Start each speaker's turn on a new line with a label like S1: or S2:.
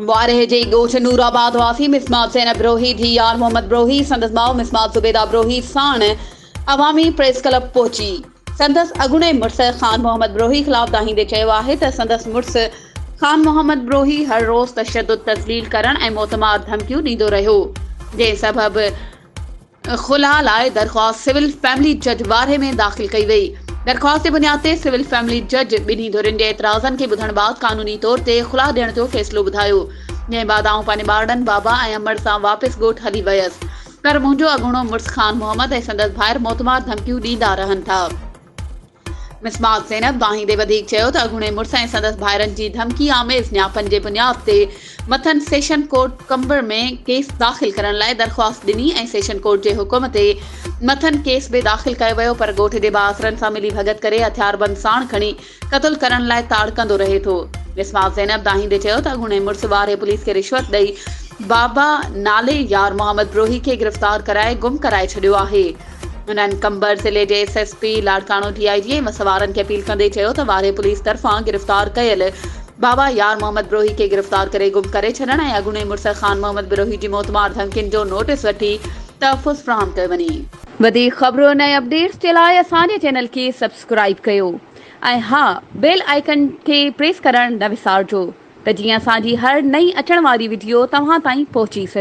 S1: वारे जे ॻोठ नूराबाद वासी मिसमात ज़ैनब ब्रोही धी यार मोहम्मद ब्रोही संदसि माउ मिसमात ज़ुबैदा ब्रोही साण अवामी प्रेस क्लब पहुची। संदसि अॻूणे मुड़ुस ख़ान मोहम्मद ब्रोही ख़िलाफ़ दाहींदे चयो आहे त संदसि मुड़ुस ख़ान मोहम्मद ब्रोही हर रोज़ तशद्दुद तज़लील करण ऐं मोतमार धमकियूं ॾींदो रहियो, जंहिं सबबि खुला लाइ दरख़्वास्त सिविल फैमिली जज वारे में दाख़िल कई वई। दरख़्वास्त जे बुनियाद ते सिविल फैमिली जज ॿिन्ही धुरियुनि जे एतिराज़नि खे ॿुधण बैदि क़ानूनी तौर ते खुला ॾियण जो फ़ैसिलो ॿुधायो, जंहिं बैदि आउं पंहिंजे ॿारनि बाबा ऐं अमड़ सां वापसि ॻोठ हली वियसि, पर मुंहिंजो अॻूणो मुड़ुस ख़ान मोहम्मद ऐं संदसि भाइर मोतमार धमकियूं ॾींदा रहनि था। मिसमात ज़ैनब दाहींदे वधीक चयो त अॻूणे मुड़ुस ऐं संदसि भाइरनि जी धमकी आमेज़ नियापनि जे बुनियाद ते मथन सेशन कोर्ट कंबर में केस दाख़िल करण लाइ दरख़्वास्त ॾिनी ऐं सेशन कोर्ट जे हुकुम ते मथन केस बि दाख़िल कयो वियो, पर ॻोठ जे बासरनि सां मिली भगत करे हथियारबंद साण खणी क़त्ल करण लाइ ताड़कंदो रहे थो। मिसमात ज़ैनब दाहींदे चयो त अॻूणे मुड़ुस वारे पुलिस खे रिश्वत ॾेई बाबा नाले यार मोहम्मद ब्रोही खे गिरफ़्तार कराए गुम कराए छॾियो आहे। उन्हनि कंबर ज़िले जे एसएसपी लाड़काणो डीआईजी ऐं मसवारनि खे अपील कंदे चयो त वारे पुलिस तरफ़ां गिरफ़्तार कयल बाबा यार मोहम्मद ब्रोही खे गिरफ़्तार करे गुम करे छॾण ऐं अॻूणे मुड़ुस ख़ान मोहम्मद ब्रोही जी मोतमार धमकियुनि जो नोटिस वठी तहफ़ुज़ फ़राहम कयो वञे। वधीक ख़बरुनि ऐं अपडेट्स जे लाइ असांजे चैनल खे सब्सक्राइब कयो ऐं हा, बेल आइकन खे प्रेस करणु न विसारिजो त जीअं असांजी हर नई अचण वारी वीडियो तव्हां ताईं पहुची सघे।